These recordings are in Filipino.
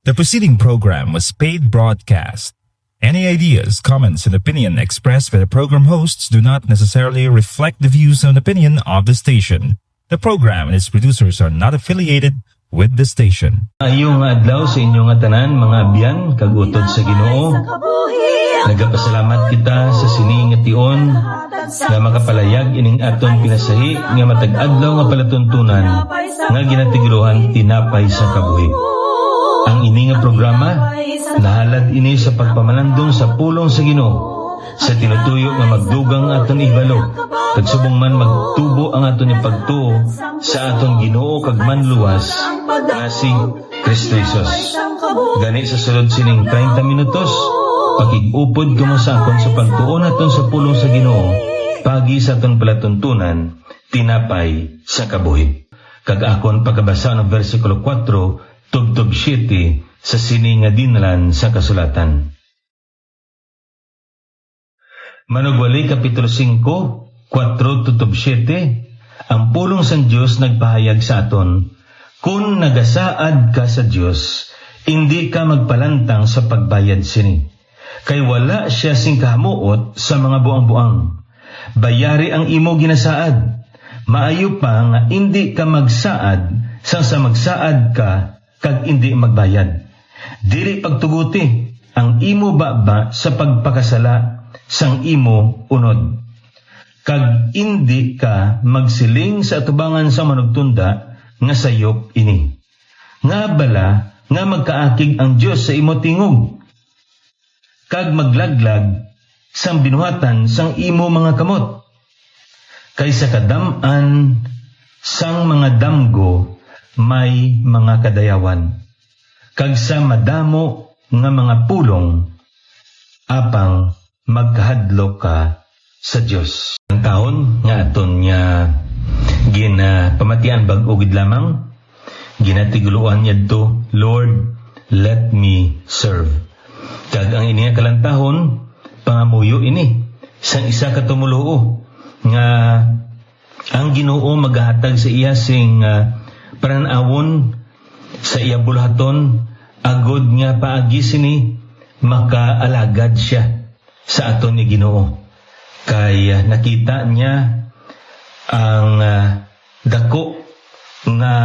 The preceding program was paid broadcast. Any ideas, comments, and opinion expressed by the program hosts do not necessarily reflect the views and opinion of the station. The program and its producers are not affiliated with the station. Ayong adlaw sa inyong tanan mga abyan kagutod sa Ginoo. Nagapasalamat kita sa sining nga tion nga makapalayag ining aton pinasahi nga matag adlaw nga palatuntunan nga ginatiguluhan tinapay sa kabuhi. Ang ini nga programa nahalad ini sa pagpamalandong sa pulong sa Ginoo sa tinutuyo nga magdugang aton ibalo kag subong man magtubo ang aton ipagtuo sa aton Ginoo kag manluwas nga si Kristo Jesus. Gani sa sulod sining 30 minutos pakig-upod kamo sa akon sa pagtuo naton sa pulong sa Ginoo pagi sa aton palatuntunan tinapay sa kabuhi. Kag akon pagkabasa ng versikulo 4 tubtub 7 sa sining nga dinlan sa kasulatan. Manugwali Kapitulo 5, 4-7, ang pulong sa Diyos nagpahayag sa aton, kung nagasaad ka sa Diyos, hindi ka magpalantang sa pagbayad sini. Kay wala siya sing kahamuot sa mga buang-buang. Bayari ang imo ginasaad. Maayo pa nga hindi ka magsaad sang sa magsaad ka kag hindi magbayad. Dili pagtuguti ang imo baba sa pagpakasala sang imo unod. Kag indi ka magsiling sa atubangan sa manugtunda nga sayop ini. Nga bala nga magkaakig ang Dios sa imo tingog. Kag maglaglag sang binuhatan sang imo mga kamot. Kaysa kadam-an sang mga damgo may mga kadayawan. Kag sa madamo nga mga pulong apang magkahadlok ka sa Dios. Ang taon nga aton nga ginapamatian bag-ugid lamang, ginatiguluan niya to, Lord, let me serve. Kag ang ini nga kalantahon, pangamuyo ini, sang isa ka tumuluo, nga ang Ginoo maghahatag sa iya sing paranawon sa iya bulhaton, agod nga paagi sini, makaalagad siya sa aton ni Ginoo. Kay nakita niya ang dako nga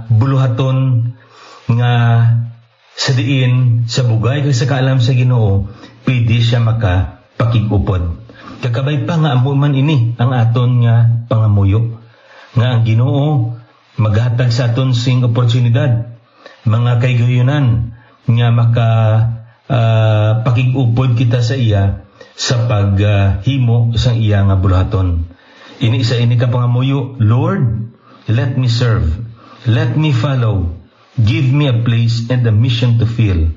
buluhaton nga sa diin sa bugay kay sa kaalam sa Ginoo pwede siya makapakig-upod. Kakabay pa nga amo man ini ang aton nga pangamuyo nga ang Ginoo maghatag sa aton sing oportunidad mga kaygayunan nga pakig-upod kita sa iya sa paghimo sang iya nga buluhaton. Ini sa ini ka pangamuyo, Lord, let me serve, let me follow, give me a place and a mission to fill,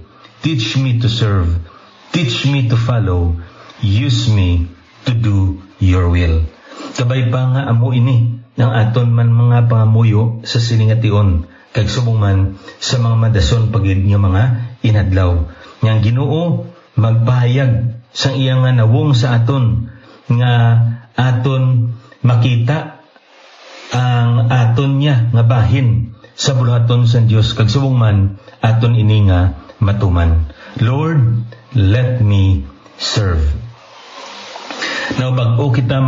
teach me to serve, teach me to follow, use me to do your will. Kabay pa nga amo ini ng aton man mga pangamuyo sa siningation kag subong man sa mga madason pagid nga mga inadlaw. Yang Ginoo magpahayag sang iya nga nawong sa aton nga aton makita ang aton niya nga bahin sa buluhaton sa Dios kag subong man aton ini nga matuman. Lord, let me serve. Now bag-o kita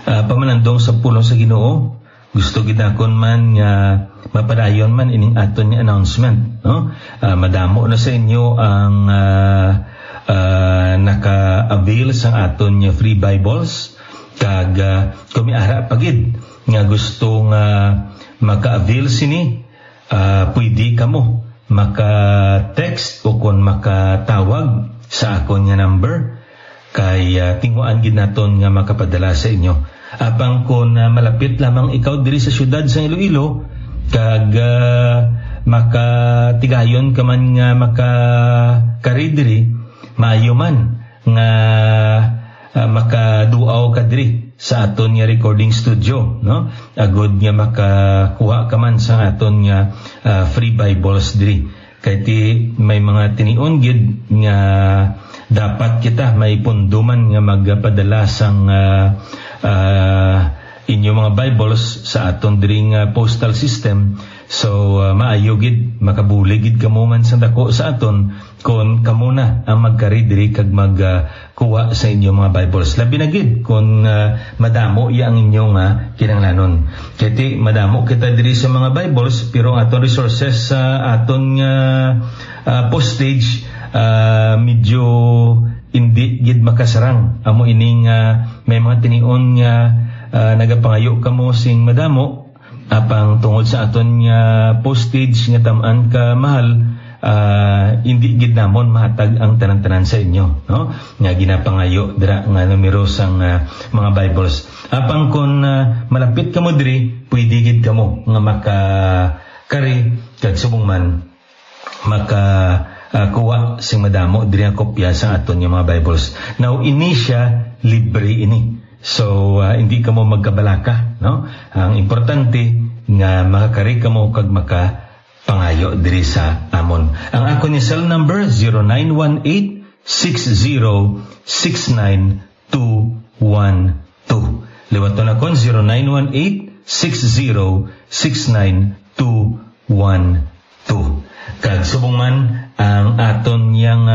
pamalandong sa pulong sa Ginoo, gusto gidakon man nga mapadayon man ining aton nga announcement, no? Madamo na sa inyo ang naka-avail sa aton nga free Bibles kag kumiara pagid nga gusto nga maka-avail sini, pwede kamo maka-text o kon makatawag sa akon nga number kay tinguan gid naton nga makapadala sa inyo. Apang kon malapit lamang ikaw diri sa syudad sa Iloilo kag makatigayon ka man nga makaridiri, maayo man nga makaduaw ka diri sa aton nga recording studio, no? Agod nga makakuha ka man sa aton nga free Bibles diri. Kay ti may mga tinion gid nga dapat kita may punduman nga magpadala sang inyo mga Bibles sa aton diri nga postal system. So maayo gid makabulig gid kamo man sa dako sa aton kon kamo na ang magkari diri kag magkuha sa inyo mga Bibles. Labi na gid kon madamo iya ang inyong kinahanglanon. Kaya madamo kita diri sa mga Bibles pero aton resources sa aton postage medyo hindi gid makasarang. Amo ining may mga tinion nga nagapangayo kamo sing madamo apang tungod sa aton nga postage nga tam-an ka mahal, hindi gid namon mahatag ang tanan-tanan sa inyo, no? Nga ginapangayo dira nga numero sang mga Bibles. Apang kon malapit kamo diri, pwede gid kamo nga makakari kag subong man kuha sing madamo diri ang kopya sa aton nga mga Bibles. Now ini siya libre ini. So hindi kamo magkabalaka, no? Ang importante nga makakari kamo kag makapangayo diri sa amon. Ang ako ni cell number 0918-60-69212. Liwaton akon 0918-60-69212. Kag subong man ang aton yang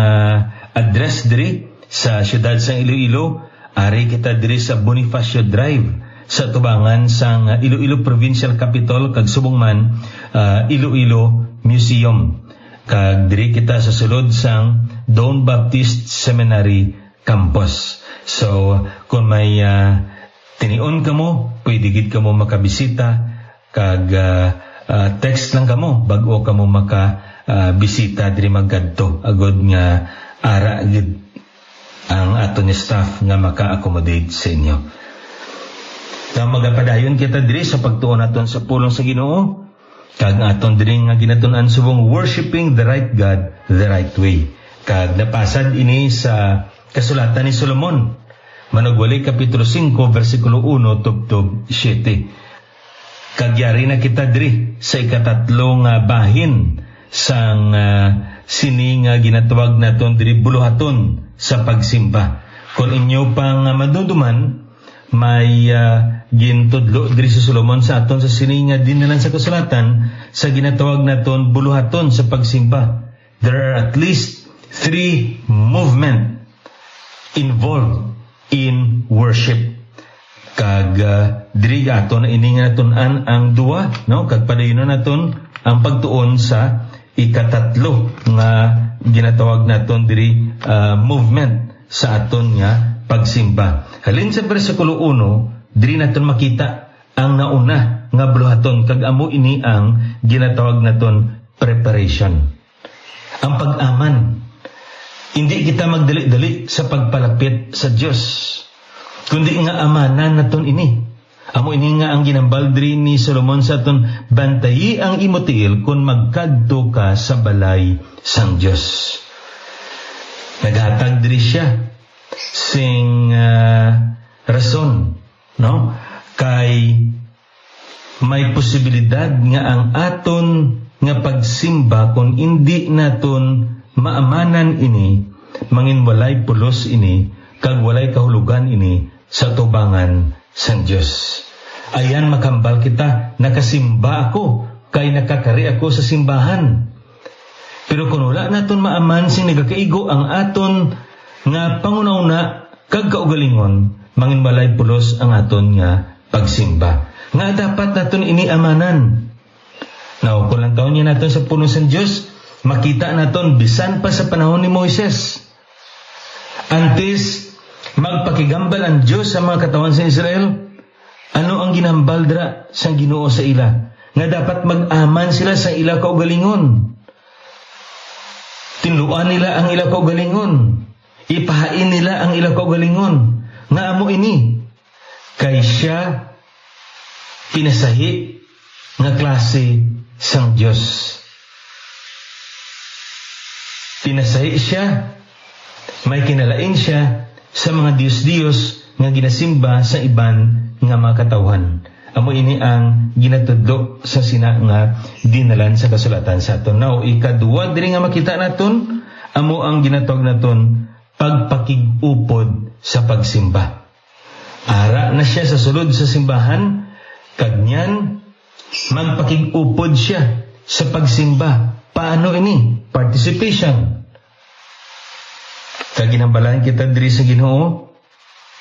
address diri sa siyudad sa Iloilo, ari kita diri sa Bonifacio Drive sa tubangan sang Iloilo Provincial Capital kag subong man Iloilo Museum. Kag diri kita sa sulod sang Don Baptist Seminary Campus. So kung may tinion kamo, pwede gid kamo makabisita kag text lang kamo bag-o kamo bisita diri maggadto agod nga ara gid ang aton ni staff nga maka-accommodate sa inyo. Nga magapadayon kita diri sa pagtuon naton sa pulong sa Ginoo kag aton diri nga ginatun-an subong worshiping the right God the right way. Kag napasad ini sa kasulatan ni Solomon, Manugwali kapitulo 5 versikulo 1 tubtob 7. Kagyari na kita diri sa ikatatlong bahin sang sini nga ginatawag naton diri buluhaton sa pagsimba. Kung inyo pang maduduman, may gintudlo diri sa Solomon sa aton sa sini nga dinalan sa kasulatan sa ginatawag naton buluhaton sa pagsimba. There are at least 3 movement involved in worship. Kag diri aton ini nga naton-an ang duwa, no? Kag padayonon naton ang pagtuon sa ikatatlo nga ginatawag naton diri movement sa aton nga pagsimba. Halin sa bersikulo 1, diri naton makita ang nauna nga buluhaton kag amo ini ang ginatawag naton preparation. Ang pag-aman. Hindi kita magdali-dali sa pagpalapit sa Dios, kundi nga amanan naton ini. Amo ini nga ang ginambal diri ni Solomon sa aton, bantayi ang imo tiil kung magkadto ka sa balay sang Dios. Naghatag diri siya sing rason, no? Kay may posibilidad nga ang aton nga pagsimba kung hindi naton maamanan ini, manginwalay pulos ini, kag walay kahulugan ini sa tubangan sang Dios. Ayan makambal kita, nakasimba ako, kay nakakari ako sa simbahan. Pero kung wala naton maaman sing nagakaigo ang aton nga pangunauna kag kaugalingon, manginwalay pulos ang aton nga pagsimba. Nga dapat naton ini amanan. Now, kung lang taon niya naton sa puno sang Dios, makita naton bisan pa sa panahon ni Moises. Antes magpakigambal ang Dios sa mga katawan sa Israel, ano ang ginambal dira sa Ginoo sa ila? Nga dapat mag-aman sila sa ila kaugalingon. Tinluan nila ang ila kaugalingon. Ipahain nila ang ila kaugalingon. Nga amo ini, kay siya pinasahi nga klase sang Dios. Pinasahi siya, may kinalain siya sa mga Diyos-Diyos nga ginasimba sa iban nga mga katawhan. Amo ini ang ginatudlo sa sina nga dinalan sa kasulatan sa aton. Now, ikaduwa diri nga makita naton, amo ang ginatawag naton pagpakig-upod sa pagsimba. Ara na siya sa sulod sa simbahan, kagyan magpakig-upod siya sa pagsimba. Paano ini? Participation. Kaginambalan kita diri sa Ginoo,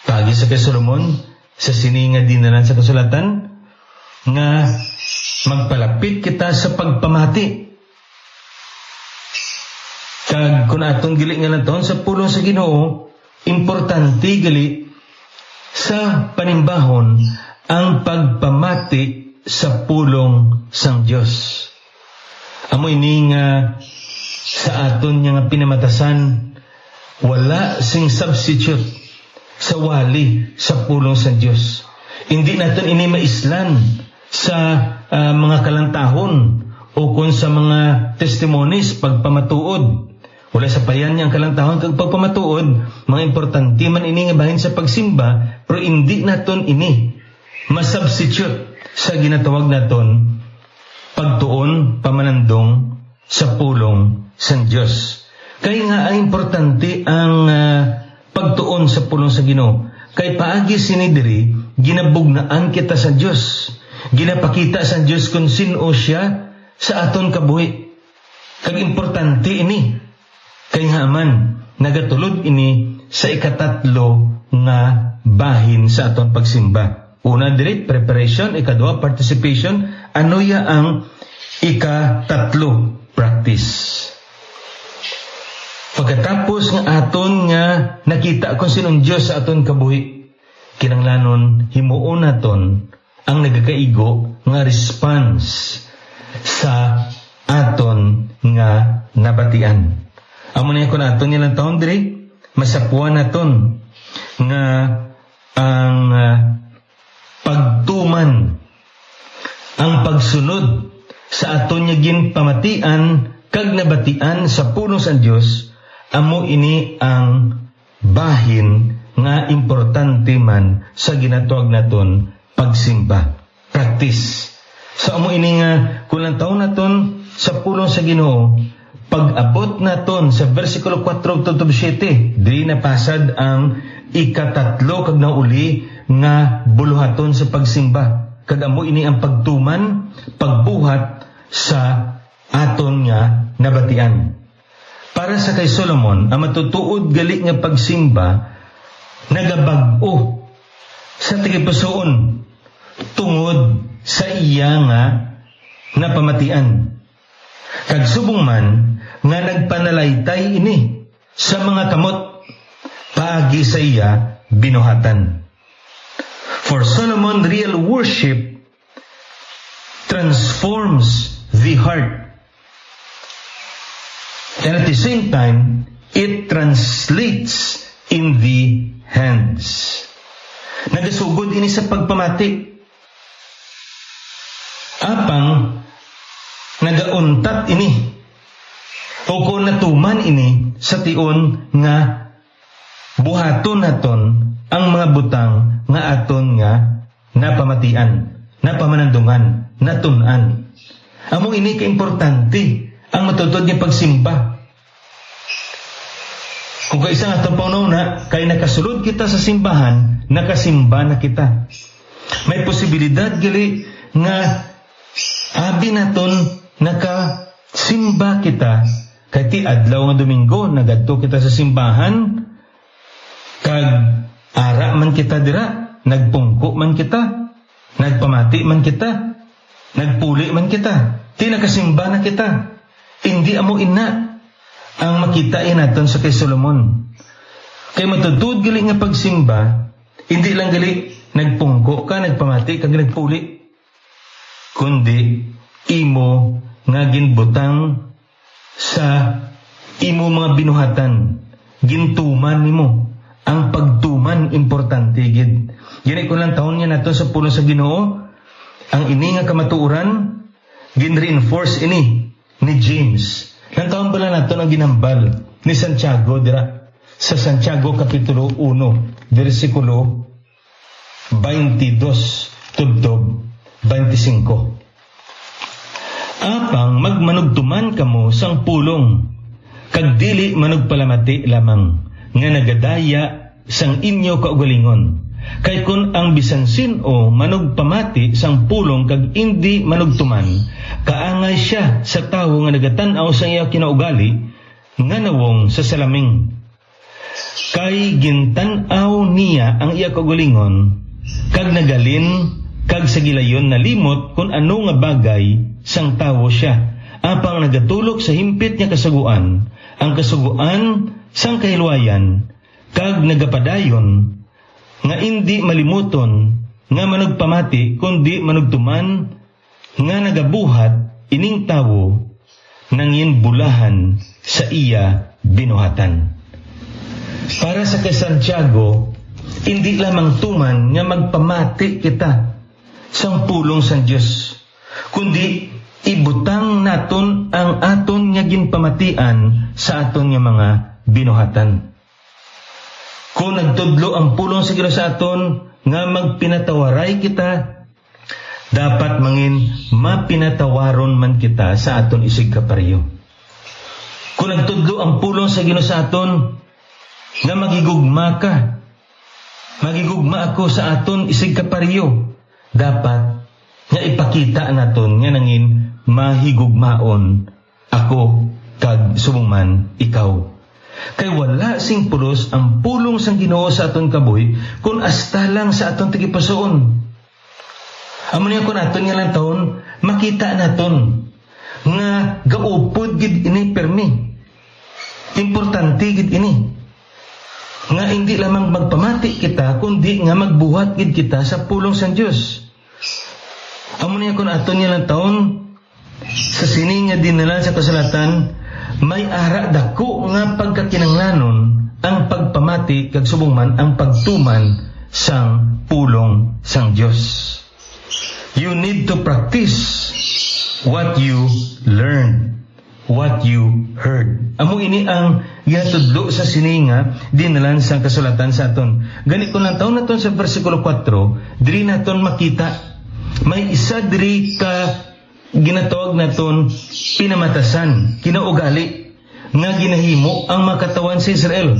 pagi sa kay Solomon, sa sininga dinanan sa kasulatan, nga magpalapit kita sa pagpamati. Kag kung atong gili nga lang taon sa pulong sa Ginoo, importante gali sa panimbahon ang pagpamati sa pulong sang Dios. Amo ini nga sa aton nga pinamatasan, wala sing substitute sa wali sa pulong sang Dios. Hindi naton ini maislan sa mga kalantahon o kung sa mga testimonies pagpamatuod. Wala sa payan niyang kalantahon kag pagpamatuod, mga importante man ini nga bahin sa pagsimba, pero hindi naton ini masubstitute sa ginatawag naton pagtuon pamanandong sa pulong sang Dios. Kaya nga ang importante ang pagtuon sa pulong sa Ginoo. Kay paagi sinidiri, ginabugnaan kita sa Dios. Ginapakita sa Dios kung sino siya sa aton kabuhi. Kag importante ini. Kaya nga man, nagatulod ini sa ikatatlo nga bahin sa aton pagsimba. Una, diri, preparation. Ikadua, participation. Ano ya ang ikatatlo? Practice. Pagkatapos nga aton nga nakita kung sinong Diyos sa aton kabuhi, kinanglanon, himuon naton ang nagakaigo nga response sa aton nga nabatian. Amo na ko naton nilang taon diri, masapuan naton nga ang pagtuman, ang pagsunod sa aton nga ginpamatian kag nabatian sa pulong sa Dios, amo ini ang bahin nga importante man sa ginatawag naton pagsimba. Practice. So amo ini nga kulang taon naton sa pulong sa Ginoo, pag-abot naton sa versikulo 4-7, diri napasad ang ikatatlo kag nauli nga buluhaton sa pagsimba. Kag amo ini ang pagtuman, pagbuhat sa aton nga nabatian. Para sa kay Solomon, ang matutuod gali nga pagsimba nagabag-o sa tigipusoon tungod sa iya nga napamatian. Kag subong man nga nagpanalaytay ini sa mga kamot, paagi sa iya binuhatan. For Solomon, real worship transforms the heart. And at the same time, it translates in the hands. Nagasugod ini sa pagpamati. Apang nagauntat ini o kung natuman ini sa tion nga buhaton naton ang mga butang nga aton nga napamatian, napamanandungan, natunan. Amo ini kaimportante ang matutod nga pagsimba. Kung kaisa nga itong panuna, kay nakasulod kita sa simbahan, nakasimba na kita. May posibilidad gali nga abi naton nakasimba kita. Kay ti adlaw nga Domingo, nagadto kita sa simbahan, kag ara man kita dira, nagpungko man kita, nagpamati man kita, nagpuli man kita, ti nakasimba na kita. Hindi amo ina ang makitain naton sa kay Solomon. Kay matudud gali nga pagsimba, hindi lang gali nagpungko ka, nagpamati, kag nagpuli, kundi imo nga ginbutang sa imo mga binuhatan, gintuman nimo. Ang pagtuman importante gid. Gini ko lang taon niya nato sa pulong sa Ginoo, ang ini nga kamatuoran gin-reinforce ini ni James. Lang taon pala nato ang ginambal ni Santiago dira sa Santiago kapitulo 1 versikulo 22 tudtog 25. Apang magmanugtuman kamo sang pulong, kag dili manugpalamati lamang, nga nagadaya sang inyo kaugalingon, Kay kun ang bisan sino manugpamati sang pulong kag indi manugtuman, kaangay siya sa tawo nga nagatan-aw sa iya kinaugali nga nawong sa salaming. Kay gintan-aw niya ang iya kaugalingon kag nagalin kag sa gilayon nalimot kung ano nga bagay sang tawo siya. Apang nagatulok sa himpit niya kasuguan, ang kasuguan sang kahilwayan, kag nagapadayon, nga indi malimuton, nga manugpamati, kundi manugtuman, nga nagabuhat, ining tawo, nangin bulahan sa iya binuhatan. Para sa kay Santiago, hindi lamang tuman nga magpamati kita sang pulong sa Diyos, kundi ibutang naton ang aton nga ginpamatian sa aton nga mga binuhatan. Kung nagtudlo ang pulong sa Ginoo sa aton nga magpinatawaray kita, dapat mangin mapinatawaron man kita sa aton isig kaparyo. Kung nagtudlo ang pulong sa Ginoo sa aton nga magigugma ka, magigugma ako sa aton isig kaparyo, dapat nga ipakita naton nga nangin mahigugmaon ako kag sumuman ikaw. Kay wala sing pulos ang pulong sang Ginoo sa aton kabuhi kung asta lang sa aton tigipusoon. Amo niya kun aton nga lang taon makita naton nga gaupod gid ini permi. Importante gid ini. Nga hindi lamang magpamati kita kundi nga magbuhat gid kita sa pulong sang Dios. Amo niya kun aton nga lang taon sa sini nga dinala sa kasalatan, may ara dako nga pagkakinanglanon ang pagpamati kag subong man ang pagtuman sang pulong sang Dios. You need to practice what you learned, what you heard. Amo ini ang ginatudlo sa sininga dinalan sang kasulatan sa aton. Gani ko lang taon naton sa bersikulo 4, diri naton makita may isa diri ka ginatawag naton pinamatasan, kinaugali nga ginahimo ang makatawan sa Israel.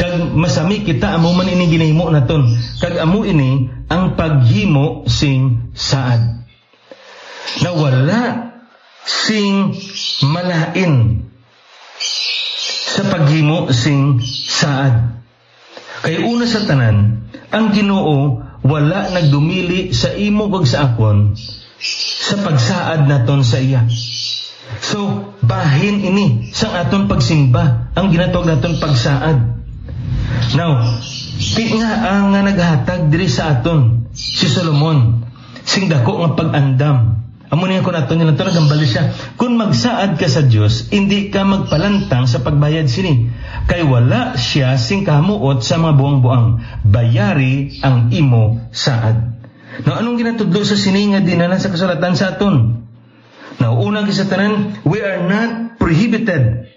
Kag masami kita amo man ini ginahimo naton. Kag amo ini ang paghimo sing saad. Na wala sing malain sa paghimo sing saad. Kay una sa tanan, ang Ginoo wala nagdumili sa imo kag sa akon sa pagsaad naton sa iya. So, bahin ini sa aton pagsimba, ang ginatawag naton pagsaad. Now, nga ang naghatag diri sa aton si Solomon, sing dako nga pag-andam. Amo niya kun aton nilang nagambali siya, kung magsaad ka sa Dios, hindi ka magpalantang sa pagbayad sini. Kay wala siya sing kamuot sa mga buang-buang, bayari ang imo saad. Now, anong ginatudlo sa sininga dinala sa kasulatan sa aton? Now, unang kisatanan, we are not prohibited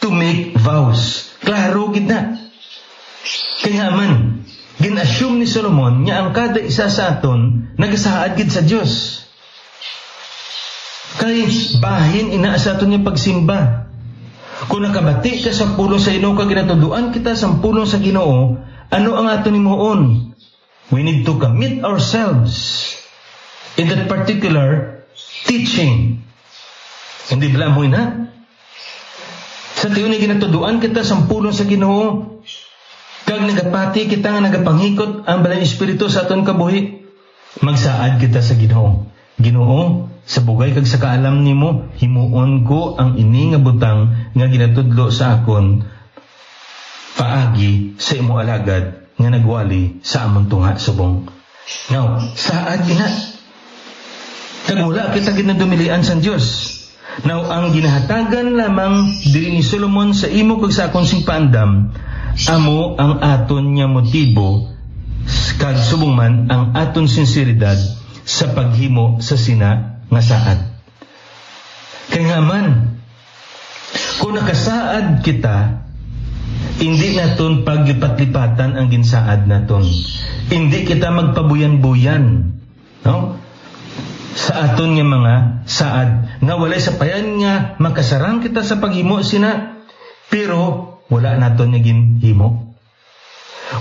to make vows. Klaro gid na. Kaya man, gin-assume ni Solomon nga ang kada isa sa aton nagasaad gid sa Dios. Kay bahin ina sa aton nga pagsimba. Kung nakabati ka sa pulong sa Ginoo kag ginatuduan kita sa pulong sa Ginoo, ano ang aton himuon? We need to commit ourselves in that particular teaching. Hindi bala mo na? Sa tiyon ni ginatuduan kita sa pulong sa Ginoo, kag nagapati kita nga nagapanghikot ang balay espiritu sa aton kabuhi, magsaad kita sa Ginoo. Ginoo, sa bugay kag sa kaalam nimo, himuon ko ang ini nga butang nga ginatudlo sa akon paagi sa imo alagad nga nagwali sa among tunga subong. Now, saad gina. Kagula kita ginadumilian sa Dios. Now, ang ginahatagan lamang diri ni Solomon sa imo kag sa akong sing paandam, amo ang aton nya motibo kag subong man ang aton sinseridad sa paghimo sa sina nga saad. Kaya nga man, kung nakasaad kita, hindi naton paglipat-lipatan ang ginsaad naton. Hindi kita magpabuyan-buyan, no? Sa aton nga mga saad nga walay sapayan nga makasarang kita sa paghimo sina, pero wala naton nga ginhimo.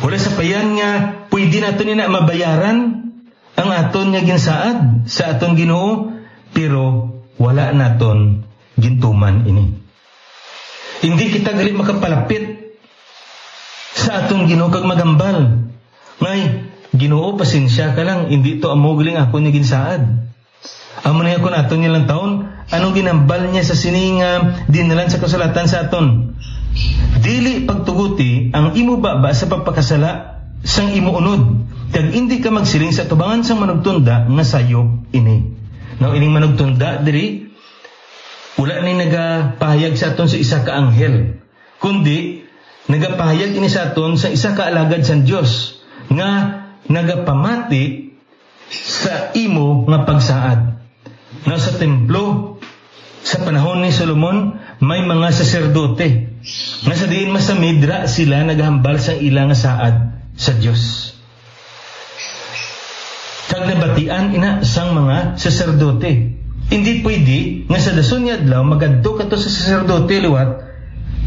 Wala sa payan nga pwede naton ina mabayaran ang aton nga ginsaad sa aton Ginoo, pero wala naton gintuman ini. Hindi kita gali makapalapit sa aton Ginoo kag magambal. Ngay, Ginoo, pasensya ka lang, hindi to amo galing ako nga ginsaad. Amo na ako naton nilang taon, anong ginambal niya sa sininga dinalan sa kasulatan sa aton? Dili pagtuguti ang imo baba sa pagpakasala sang imo unod, kag hindi ka magsiling sa tubangan sang manugtunda nga sayop ini. Now ining manugtunda diri wala ni nagapahayag sa aton sa isa ka anghel, kundi nagapahayag ini sa aton sa isa ka alagad sang Dios nga nagapamati sa imo nga pagsaad. Now sa templo sa panahon ni Solomon may mga saserdote nga sa diin masamidra sila naghambal sa ilang saad sa Dios. Kag nabatian ina sang mga saserdote. Hindi pwede nga sa dason nga adlaw magadto kadto sa saserdote liwat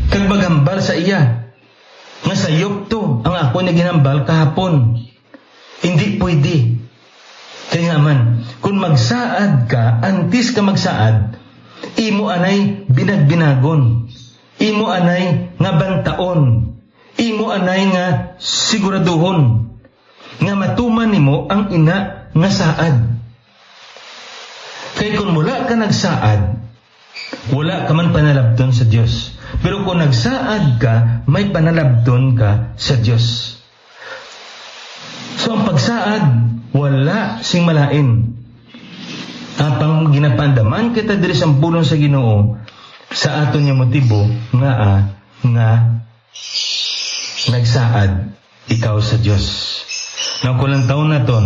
kag maghambal sa iya nga sayop to ang ako nga ginambal kahapon. Hindi pwede. Kaya man, kung magsaad ka, antes ka magsaad, imo anay binagbinagon. Imo anay nga bantaon. Imo anay nga siguraduhon. Nga matuman nimo ang ina nga saad. Kaya kung mula ka nagsaad, wala ka man panalabdon sa Diyos. Pero kung nagsaad ka, may panalabdon ka sa Diyos. So ang pagsaad, wala sing malain. Apang ginapandaman kita diri sa pulong sa Ginoo sa aton nga motibo nga nagsaad ikaw sa Dios. Nang kulang taon naton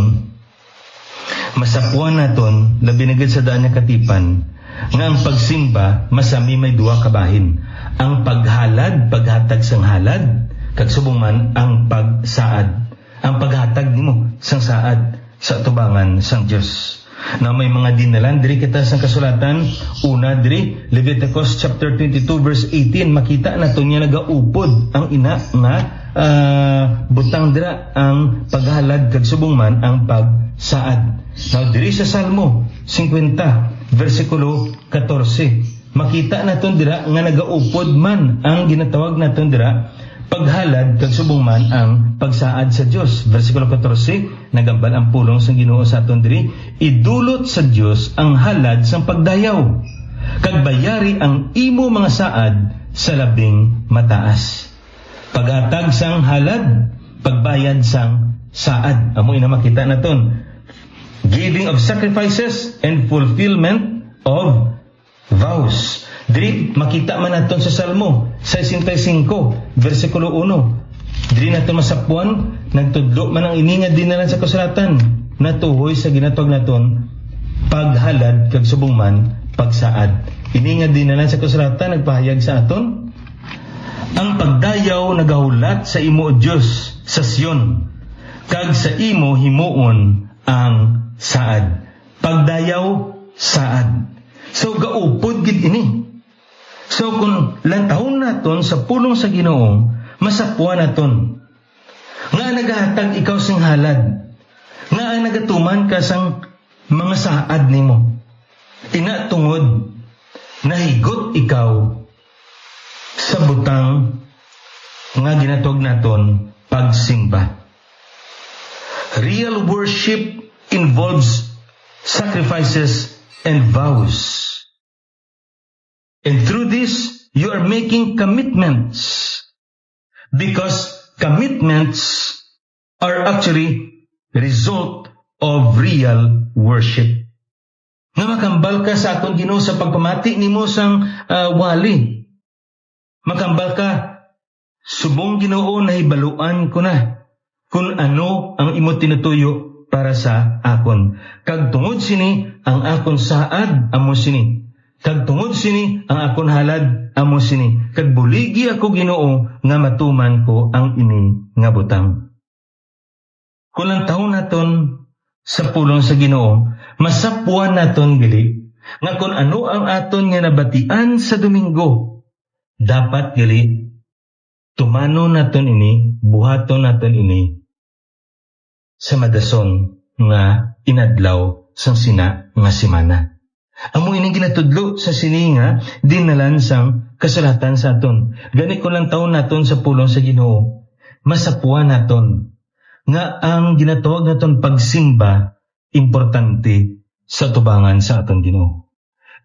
masapuan naton labi na gid sa daan nga katipan nga ang pagsimba masami may duwa ka bahin. Ang paghalad, paghatag sang halad, kag subong man ang pagsaad. Ang paghatag nimo sang saad sa tubangan sang Dios. Na may mga dinalan diri kita sa kasulatan, una diri Leviticus chapter 22 verse 18, makita nato niya nagaupod ang ina nga butang dira ang paghalad kag subong man ang pagsaad. Now diri sa Salmo 50 versikulo 14, makita naton dira nga nagaupod man ang ginatawag naton dira paghalad kag subong man ang pagsaad sa Dios. Versikulo 14, nagambal ang pulong sa Ginoo sa aton diri, idulot sa Dios ang halad sang pagdayaw kag bayari ang imo mga saad sa labing mataas. Paghatag sang halad, pagbayad sang saad. Amo ina makita naton. Giving of sacrifices and fulfillment of vows. Diri makita man naton sa Salmo 65 versikulo 1. Diri naton masapuan nagtudlo man ang ini nga dinalan sa kasulatan natuhoy sa ginatawag naton paghalad kag subong man pagsaad. Ini nga dinalan sa kasulatan nagpahayag sa aton ang pagdayaw nagahulat sa imo o Dios sa Sion kag sa imo himuon ang saad. Pagdayaw saad. So gaupod gid ini. So kung lantahon naton sa pulong sa Ginoo, masapuan naton nga nagahatag ikaw sing halad, nga nagatuman ka sang mga saad nimo. Ina tungod nahigot ikaw sa butang nga ginatawag naton pagsimba. Real worship involves sacrifices and vows. And through this, you are making commitments. Because commitments are actually result of real worship. Nga makambal ka sa atong Ginoo sa pagpamati nimo sang wali. Makambal ka, subong Ginoo nahibaluan ko na kung ano ang imo tinutuyo para sa akon. Kag tungod sini ang akon saad amo sini. Kag tungod sini ang akon halad amo sini. Kag buligi ako Ginoo nga matuman ko ang ini nga butang. Kulang taon naton sa pulong sa Ginoo, masapuan naton gali nga kung ano ang aton nga nabatian sa Domingo, dapat gali tumano naton ini, buhaton naton ini sa madason nga inadlaw sang sina nga simana. Amo ining ginatudlo sa sini nga dinalan sang kasulatan sa aton. Gani ko lang taon naton sa pulong sa Ginoo. Masapuan naton nga ang ginatawag naton pagsimba importante sa tubangan sa aton Ginoo.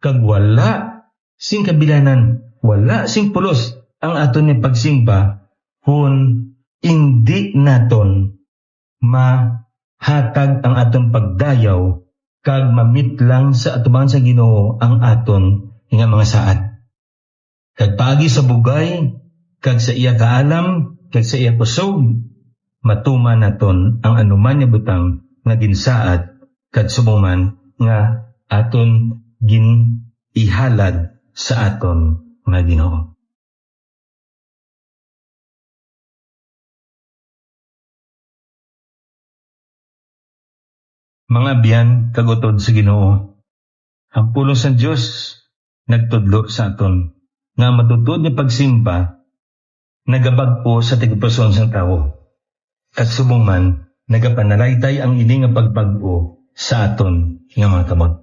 Kag wala sing kabilanan, wala sing pulos ang aton ni pagsimba kung hindi naton mahatag ang aton pagdayaw kag mamitlang sa atubangan sa Ginoo ang aton nga mga saad. Kag paagi sa bugay, kag sa iya kaalam, kag sa iya kusog, matuman naton ang anuman nga butang nga ginsaad kag subuman nga aton ginihalad sa aton nga Ginoo. Mga biyan kagutod sa Ginoo, ang pulong sa Dios nagtudlo sa aton nga matutod ni pagsimba nagabag-o sa tigpason sang tawo. At subong man nagapanalaitay ang ini nga pagbag-o sa aton nga mga kamot.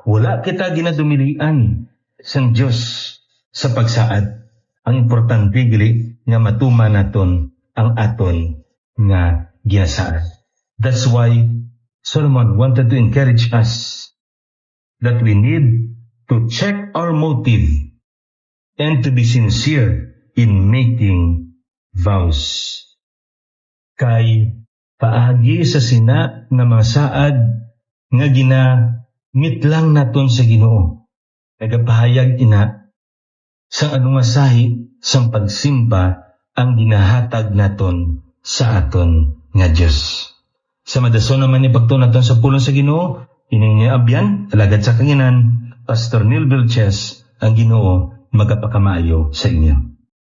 Wala kita ginadumilian sang Dios sa pagsaad. Ang importante gili nga matuman naton ang aton nga ginasaad. That's why Solomon wanted to encourage us that we need to check our motive and to be sincere in making vows. Kay paagi sa sina nga mga saad nga ginangitlang naton sa Ginoo, nagapahayag ina sa anong sahi sang pagsimba ang ginahatag naton sa aton nga Dios. Sa madason naman ni pagtuon naton sa pulong sa Ginoo, ining niya abyan, alagad sa kanginan, Pastor Neil Vilches, ang Ginoo magapakamayo sa inyo.